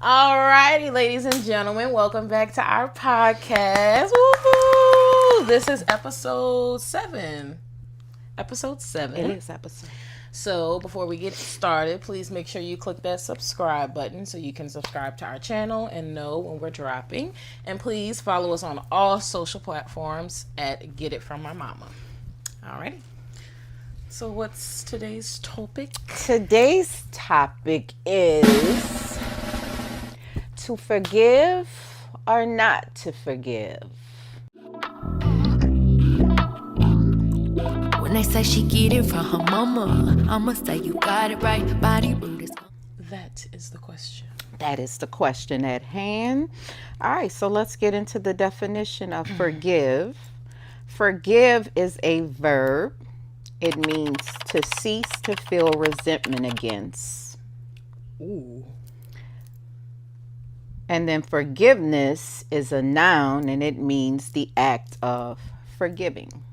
Alrighty, ladies and gentlemen, welcome back to our podcast. Woo-hoo! This is episode 7. Episode 7. It is episode. So before we get started, please make sure you click that subscribe button so you can subscribe to our channel and know when we're dropping. And please follow us on all social platforms at Get It From My Mama. Alrighty. So what's today's topic? Today's topic is to forgive or not to forgive. When they say she get it from her mama, I'ma say you got it right. Body rude is. That is the question. That is the question at hand. All right, so let's get into the definition of forgive. Forgive is a verb. It means to cease to feel resentment against. Ooh. And then forgiveness is a noun, and it means the act of forgiving.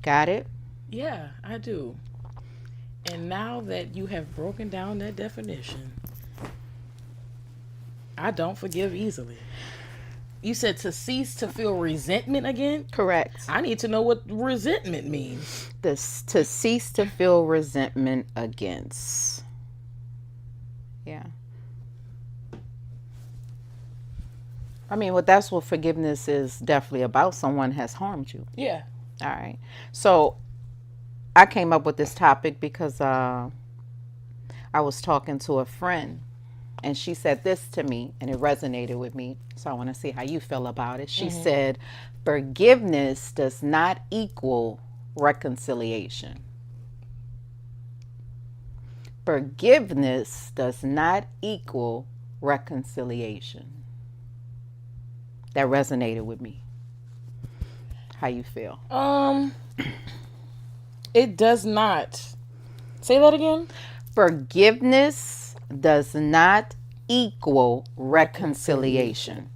Got it? Yeah, I do. And now that you have broken down that definition, I don't forgive easily. You said to cease to feel resentment again? Correct. I need to know what resentment means. To cease to feel resentment against. Yeah. I mean, that's what forgiveness is definitely about. Someone has harmed you. Yeah. All right. So I came up with this topic because I was talking to a friend and she said this to me and it resonated with me. So I want to see how you feel about it. She said, forgiveness does not equal reconciliation. Forgiveness does not equal reconciliation. That resonated with me. How you feel? It does not. Say that again? Forgiveness does not equal reconciliation.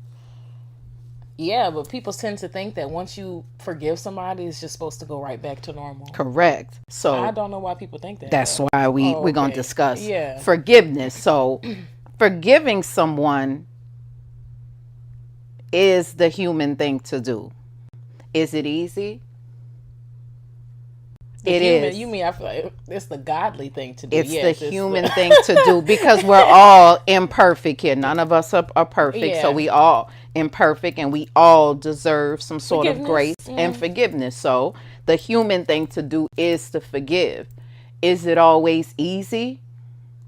Yeah, but people tend to think that once you forgive somebody, it's just supposed to go right back to normal. Correct. So I don't know why people think that. that's why we're going to discuss Yeah. forgiveness. So forgiving someone is the human thing to do. Is it easy? It is. You mean I feel like it's the godly thing to do? It's Yes, the human thing to do because we're all imperfect here. None of us are perfect. Yeah. So we all imperfect and we all deserve some sort of Forgiveness. grace and forgiveness. So the human thing to do is to forgive. Is it always easy?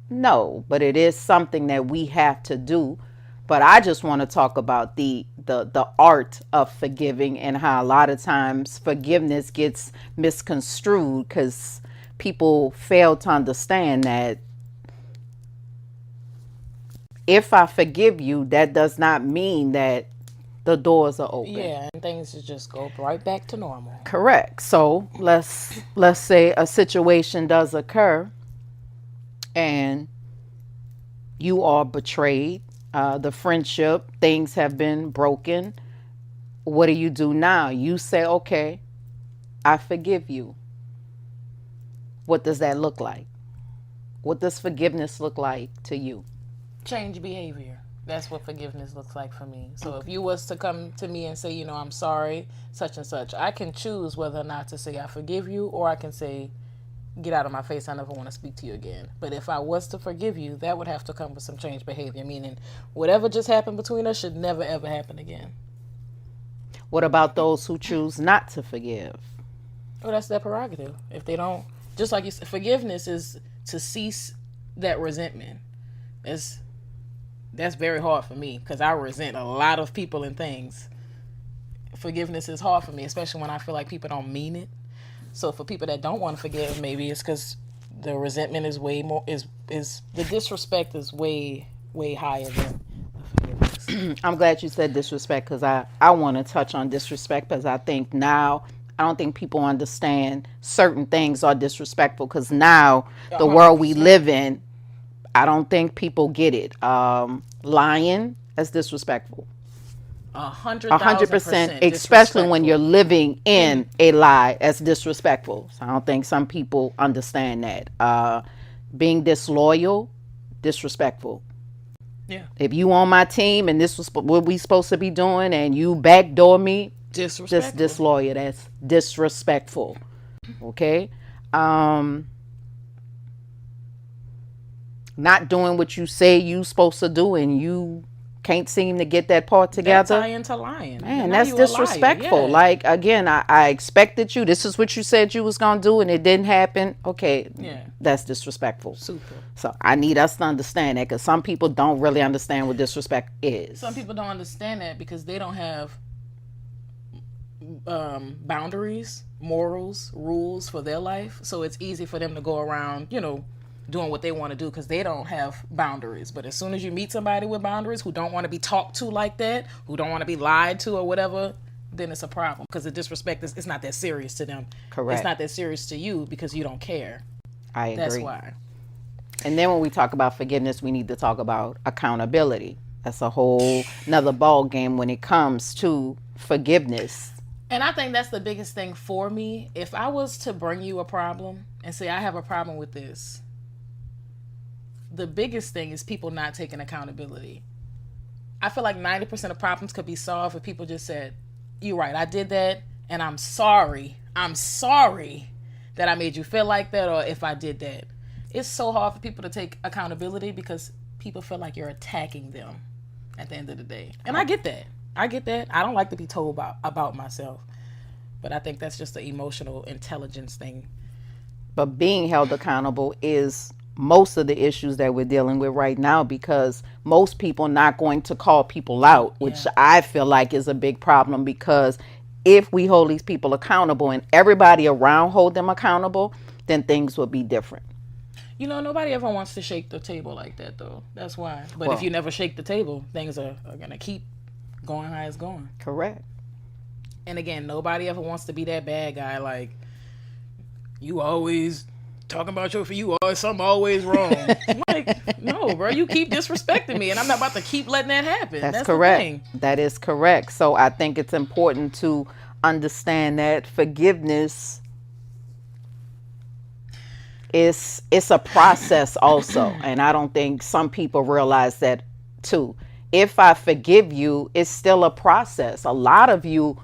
No, but it is something that we have to do. But I just want to talk about the art of forgiving and how a lot of times forgiveness gets misconstrued because people fail to understand that if I forgive you, that does not mean that the doors are open. Yeah, and things just go right back to normal. Correct. So let's say a situation does occur and you are betrayed. The friendship, things have been broken. What do you do now? You say, okay, I forgive you. What does that look like? What does forgiveness look like to you? Change behavior. That's what forgiveness looks like for me. So if you was to come to me and say, I'm sorry, such and such, I can choose whether or not to say I forgive you, or I can say, get out of my face, I never want to speak to you again. But if I was to forgive you, that would have to come with some change behavior, meaning whatever just happened between us should never ever happen again. What about those who choose not to forgive? Well, that's their prerogative. If they don't, just like you said, forgiveness is to cease that resentment. That's very hard for me because I resent a lot of people and things. Forgiveness is hard for me, especially when I feel like people don't mean it. So for people that don't want to forgive, maybe it's because the resentment is way more, is the disrespect is way higher than the forgiveness. I'm glad you said disrespect because I want to touch on disrespect because I think now, I don't think people understand certain things are disrespectful because now the world we live in, I don't think people get it. Lying is disrespectful. 100%, especially when you're living in a lie, as disrespectful. So I don't think some people understand that. Being disloyal disrespectful. Yeah. If you on my team and this was what we supposed to be doing and you backdoor me, just Disrespectful. disloyal. That's disrespectful. Okay? Um, Not doing what you say you supposed to do and you can't seem to get that part That together. tie into lying. Man, Now that's you a liar. disrespectful. Yeah. Like, again, I expected you. This is what you said you was going to do and it didn't happen. Okay, Yeah. that's disrespectful. Super. So I need us to understand that because some people don't really understand what disrespect is. Some people don't understand that because they don't have boundaries, morals, rules for their life. So it's easy for them to go around, doing what they want to do because they don't have boundaries. But as soon as you meet somebody with boundaries who don't want to be talked to like that, who don't want to be lied to or whatever, then it's a problem because the disrespect is it's not that serious to them. Correct. It's not that serious to you because you don't care. I agree. That's why. And then when we talk about forgiveness, we need to talk about accountability. That's a whole another ball game when it comes to forgiveness. And I think that's the biggest thing for me. If I was to bring you a problem and say, I have a problem with this, the biggest thing is people not taking accountability. I feel like 90% of problems could be solved if people just said, you're right, I did that, and I'm sorry. I'm sorry that I made you feel like that, or if I did that. It's so hard for people to take accountability because people feel like you're attacking them at the end of the day. And I get that. I don't like to be told about myself. But I think that's just the emotional intelligence thing. But being held accountable is most of the issues that we're dealing with right now because most people not going to call people out, which I feel like is a big problem because if we hold these people accountable and everybody around hold them accountable, then things will be different. Nobody ever wants to shake the table like that, though. That's why. But if you never shake the table, things are going to keep going how it's going. Correct. And again, nobody ever wants to be that bad guy. Like, you always talking about you always something always wrong. I'm like, no, bro, you keep disrespecting me, and I'm not about to keep letting that happen. That's correct. The thing. That is correct. So I think it's important to understand that forgiveness it's a process also, and I don't think some people realize that too. If I forgive you, it's still a process. A lot of you,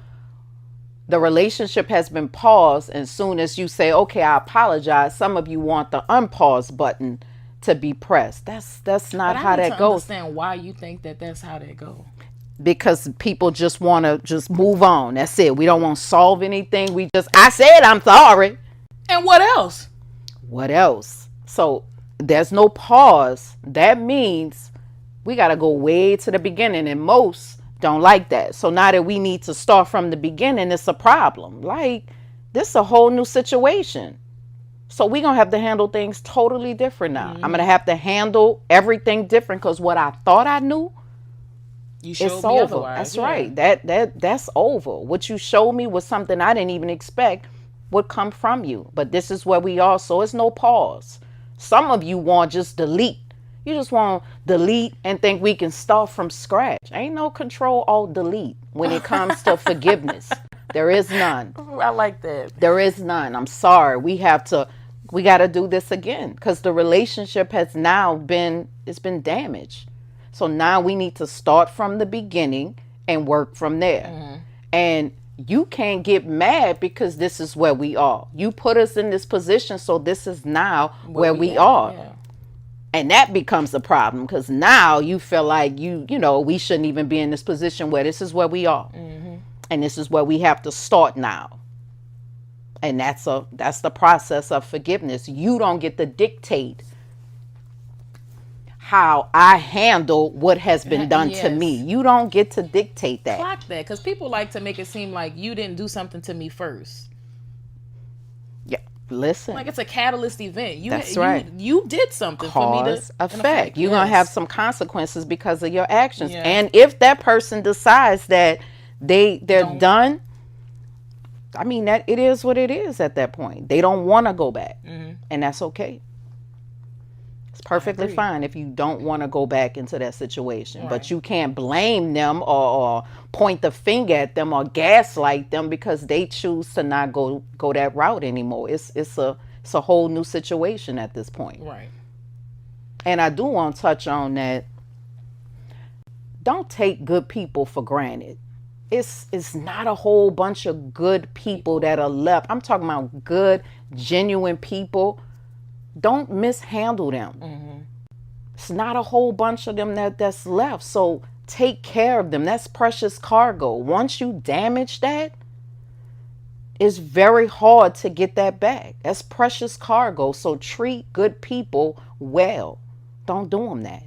the relationship has been paused, and soon as you say, okay, I apologize, some of you want the unpause button to be pressed. That's not how that goes. I understand why you think that that's how that goes. Because people just want to just move on. That's it. We don't want to solve anything. I said I'm sorry. And what else? What else? So there's no pause. That means we got to go way to the beginning, and most don't like that. So now that we need to start from the beginning, it's a problem. Like, this is a whole new situation. So we're going to have to handle things totally different now. I'm going to have to handle everything different because what I thought I knew, it's over. Otherwise. That's right. That's over. What you showed me was something I didn't even expect would come from you. But this is where we are. So it's no pause. Some of you want just delete. You just want to delete and think we can start from scratch. Ain't no control alt delete when it comes to forgiveness. There is none. I like that. There is none. I'm sorry. We got to do this again because the relationship has now been damaged. So now we need to start from the beginning and work from there. Mm-hmm. And you can't get mad because this is where we are. You put us in this position, so this is now where we are. Yeah. And that becomes a problem because now you feel like we shouldn't even be in this position where this is where we are. Mm-hmm. And this is where we have to start now. And that's the process of forgiveness. You don't get to dictate how I handle what has been done to me. You don't get to dictate that. Clock that, because people like to make it seem like you didn't do something to me first. Yeah, listen. Like it's a catalyst event. That's right. You did something for me to effect. You're going to have some consequences because of your actions. Yeah. And if that person decides that they're done, I mean, that it is what it is at that point. They don't want to go back. Mm-hmm. And that's okay. It's perfectly fine if you don't want to go back into that situation. Right. But you can't blame them or point the finger at them or gaslight them because they choose to not go that route anymore. It's a whole new situation at this point. Right. And I do want to touch on that. Don't take good people for granted. It's not a whole bunch of good people that are left. I'm talking about good, genuine people. Don't mishandle them. It's not a whole bunch of them that's left. So take care of them. That's precious cargo. Once you damage that, it's very hard to get that back. That's precious cargo. So treat good people well. Don't do them that.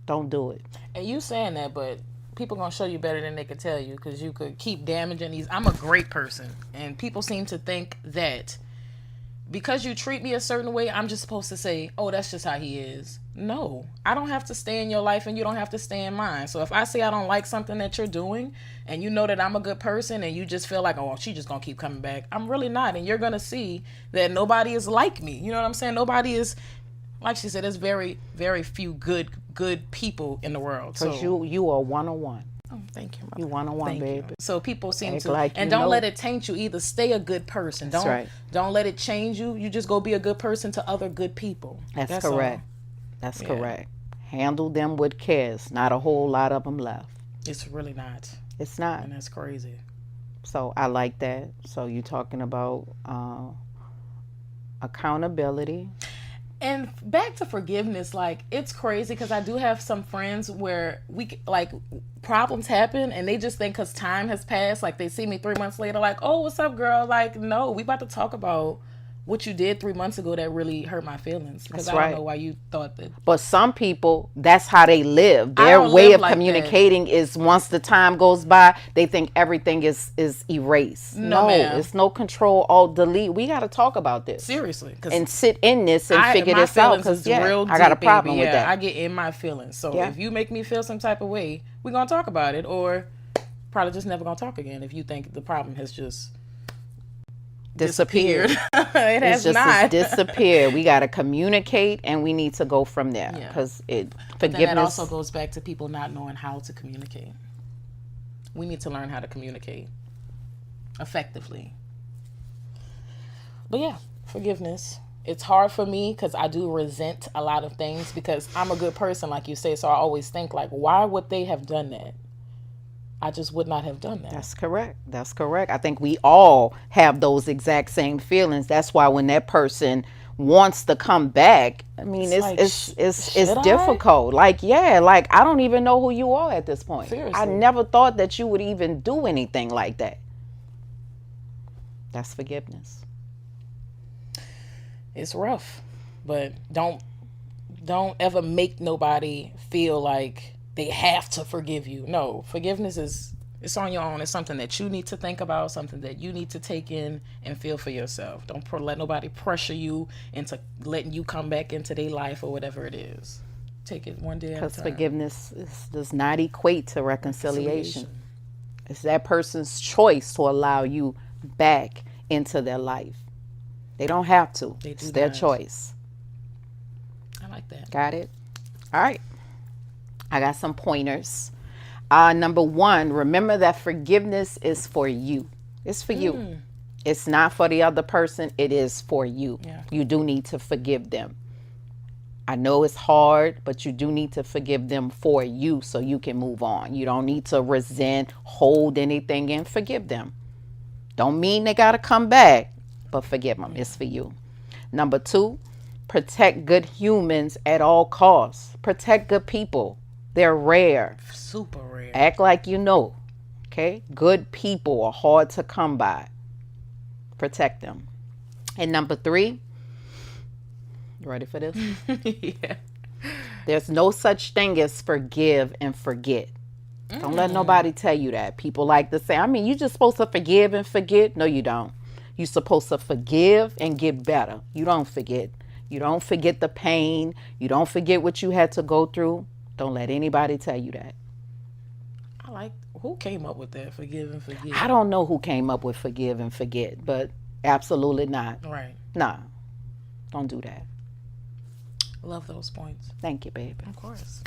Don't do it. And you saying that, but people gonna show you better than they could tell you, because you could keep damaging these. I'm a great person, and people seem to think that because you treat me a certain way, I'm just supposed to say, oh, that's just how he is. No, I don't have to stay in your life, and you don't have to stay in mine. So if I say I don't like something that you're doing, and you know that I'm a good person, and you just feel like, oh, she just gonna keep coming back, I'm really not. And you're gonna see that nobody is like me. You know what I'm saying? Nobody is, like she said, there's very, very few good people in the world. Because so, you are one-on-one. oh, thank you, Mother. You one-on-one, Thank baby. you. So people seem Act to, like and you don't know. let it taint you either. Stay a good person. That's right. Don't let it change you. You just go be a good person to other good people. That's correct. all. That's Yeah. correct. Handle them with care. It's not a whole lot of them left. It's really not, It's not. and that's crazy. So I like that. So you talking about accountability. And back to forgiveness, like, it's crazy because I do have some friends where like, problems happen and they just think because time has passed, like, they see me 3 months later, like, oh, what's up, girl? Like, no, we about to talk about what you did 3 months ago that really hurt my feelings, because That's I right. don't know why you thought that. But some people, that's how they live. I Their don't way live of like communicating is once the time goes by, they think everything is erased. No, ma'am. It's no control, alt, delete. We got to talk about this. Seriously, because And sit in this and figure my this out. feelings Because, is yeah, real I got a deep, problem baby. with that. I get in my feelings. So Yeah. if you make me feel some type of way, we're gonna talk about it, or probably just never gonna talk again if you think the problem has just Disappeared. it It's has just not. disappeared. We got to communicate and we need to go from there. Yeah. Because Then forgiveness. that also goes back to people not knowing how to communicate. We need to learn how to communicate effectively. But yeah, forgiveness. It's hard for me because I do resent a lot of things because I'm a good person, like you say. So I always think, like, why would they have done that? I just would not have done that. That's correct. That's correct. I think we all have those exact same feelings. That's why when that person wants to come back, I mean, It's like, it's should I? difficult. Like, yeah, like I don't even know who you are at this point. Seriously. I never thought that you would even do anything like that. That's forgiveness. It's rough, but don't ever make nobody feel like they have to forgive you. No, forgiveness it's on your own. It's something that you need to think about, something that you need to take in and feel for yourself. Don't let nobody pressure you into letting you come back into their life or whatever it is. Take it one day at a Because time. forgiveness does not equate to reconciliation. It's that person's choice to allow you back into their life. They don't have to. They do It's their not. choice. I like that. Got it? All right. I got some pointers. Number one, remember that forgiveness is for you. It's for you. It's not for the other person. It is for you. Yeah. You do need to forgive them. I know it's hard, but you do need to forgive them for you so you can move on. You don't need to resent, hold anything in. Forgive them. Don't mean they got to come back, but forgive them. It's for you. Number two, protect good humans at all costs. Protect good people. They're rare. Super rare. Act like you know. Okay? Good people are hard to come by. Protect them. And number three, you ready for this? Yeah. There's no such thing as forgive and forget. Don't let nobody tell you that. People like to say, I mean, you're just supposed to forgive and forget. No, you don't. You're supposed to forgive and get better. You don't forget. You don't forget the pain. You don't forget what you had to go through. Don't let anybody tell you that. I like, who came up with that? Forgive and forget. I don't know who came up with forgive and forget, but absolutely not. Right. Nah, don't do that. Love those points. Thank you, baby. Of course.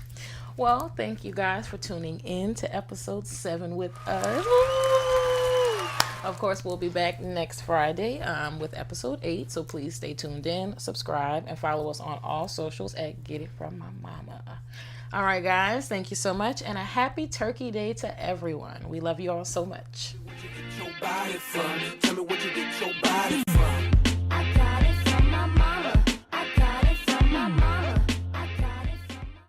Well, thank you guys for tuning in to episode 7 with us. Of course, we'll be back next Friday with episode 8. So please stay tuned in, subscribe, and follow us on all socials at Get It From My Mama. All right, guys. Thank you so much. And a happy Turkey Day to everyone. We love you all so much.